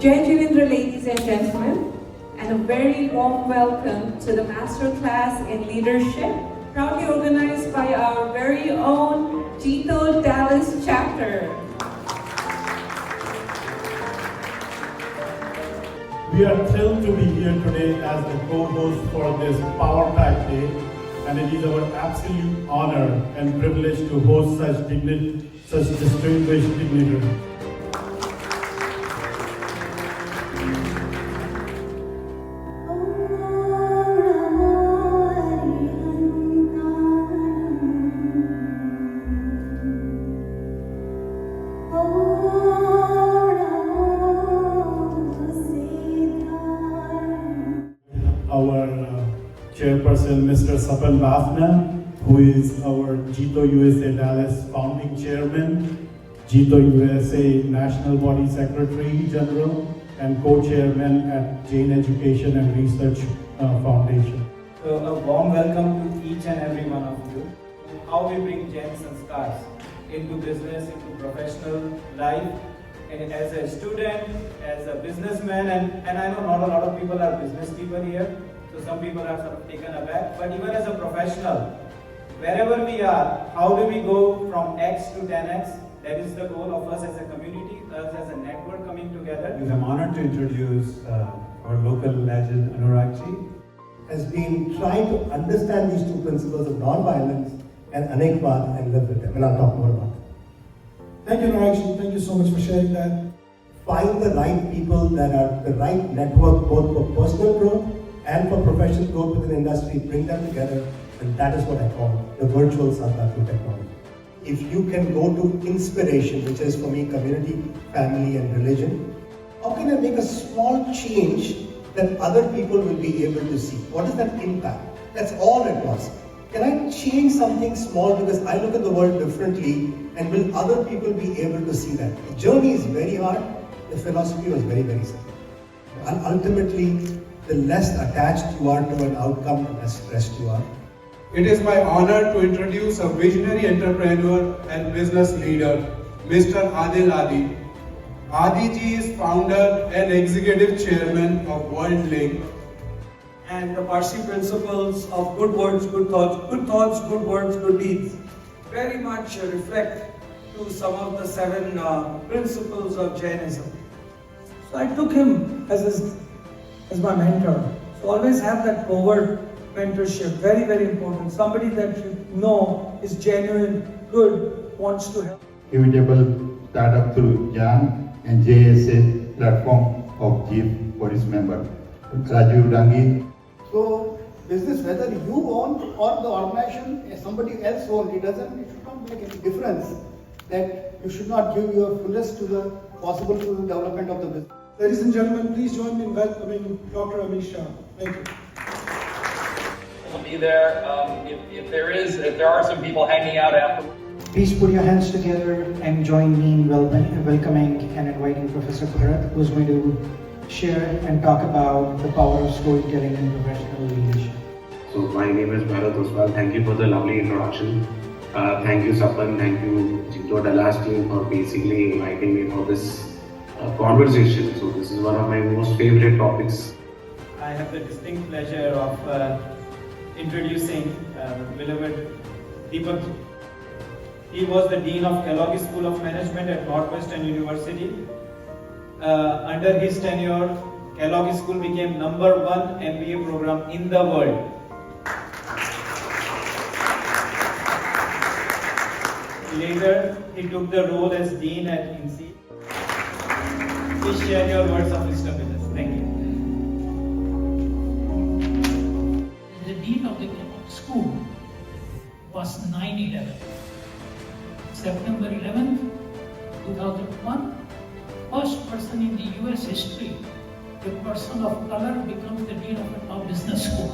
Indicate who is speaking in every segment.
Speaker 1: Jain, ladies and gentlemen, and a very warm welcome to the Masterclass in Leadership, proudly organized by our very own Jito Dallas chapter.
Speaker 2: We are thrilled to be here today as the co-host for this Power Pack Day, and it is our absolute honor and privilege to host such distinguished dignitaries. Our chairperson, Mr. Sapan Bafna, who is our Jito USA Dallas founding chairman, Jito USA National Body Secretary General, and co-chairman at Jain Education and Research Foundation.
Speaker 3: So a warm welcome to each and every one of you. How we bring Jain Sanskars into business, into professional life, and as a student, as a businessman, and I know not a lot of people are business people here, so some people are sort of taken aback, but even as a professional, wherever we are, how do we go from X to 10X? That is the goal of us as a community, us as a network coming together.
Speaker 4: I'm honored to introduce our local legend, Anuragji.
Speaker 5: Has been trying to understand these two principles of non-violence and Anekvad and live with them, and I'll talk more about it.
Speaker 6: Thank you, Narayshi. Thank you so much for sharing that.
Speaker 5: Find the right people that are the right network both for personal growth and for professional growth within industry, bring them together, and that is what I call the virtual Sangha through technology. If you can go to inspiration, which is for me community, family and religion, how can I make a small change that other people will be able to see? What is that impact? That's all it was. Can I change something small because I look at the world differently, and will other people be able to see that? The journey is very hard, the philosophy was very, very simple. And ultimately, the less attached you are to an outcome, the less stressed you are.
Speaker 7: It is my honor to introduce a visionary entrepreneur and business leader, Mr. Adil Adi. Adi ji is founder and executive chairman of World Link.
Speaker 8: And the Parsi principles of good words, good thoughts, good words, good deeds very much reflect to some of the 7 principles of Jainism. So I took him as my mentor. So always have that covert mentorship, very, very important. Somebody that you know is genuine, good, wants to help.
Speaker 9: Inevitable startup through Jain and JSA platform of Chief for its member. Raju Dangi.
Speaker 6: So, business, whether you own or the organization somebody else owns, it should not make any difference. That you should not give your fullest to the possible to the development of the business. Ladies and gentlemen, please join me in welcoming Dr. Amish Shah. Thank you.
Speaker 10: We'll be there. If there are some people hanging out after.
Speaker 11: Please put your hands together and join me in welcoming and inviting Professor Bharat, who is going to share and talk about the power of storytelling in professional leadership.
Speaker 12: So my name is Bharat Oswal. Thank you for the lovely introduction. Thank you Sapan, thank you Jito Dallas team for basically inviting me for this conversation. So this is one of my most favorite topics.
Speaker 3: I have the distinct pleasure of introducing beloved Deepak. He was the Dean of Kellogg School of Management at Northwestern University. Under his tenure, Kellogg School became #1 MBA program in the world. Later, he took the role as Dean at INSEE. Please share your words of wisdom with us. Thank you.
Speaker 13: The Dean of the Kellogg School was 9/11. September 11th, 2001, first person in the US history, a person of color becomes the Dean of a top business school.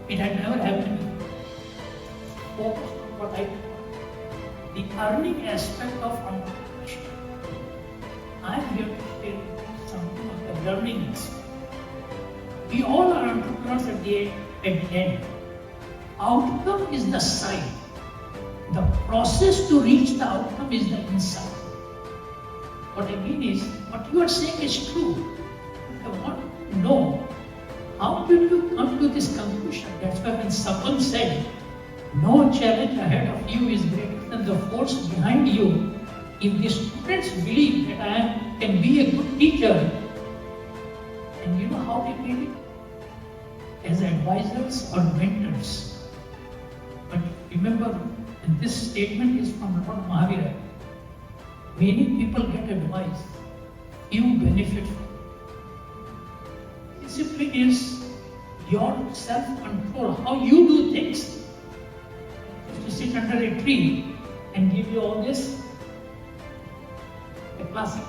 Speaker 13: It had never happened before. Focused on what I call the earning aspect of entrepreneurship. I am here to share something of the learning aspect. We all are entrepreneurs at the end. Outcome is the sign. The process to reach the outcome is the insight. What I mean is, what you are saying is true. I want to know, how did you come to this conclusion? That's why when Sapan said, no challenge ahead of you is greater than the force behind you. If the students believe that I can be a good teacher, and you know how they made it? As advisors or mentors. But remember, and this statement is from Lord Mahavira. Many people get advice, few benefit from it. Discipline is your self-control, how you do things. To sit under a tree and give you all this, a classic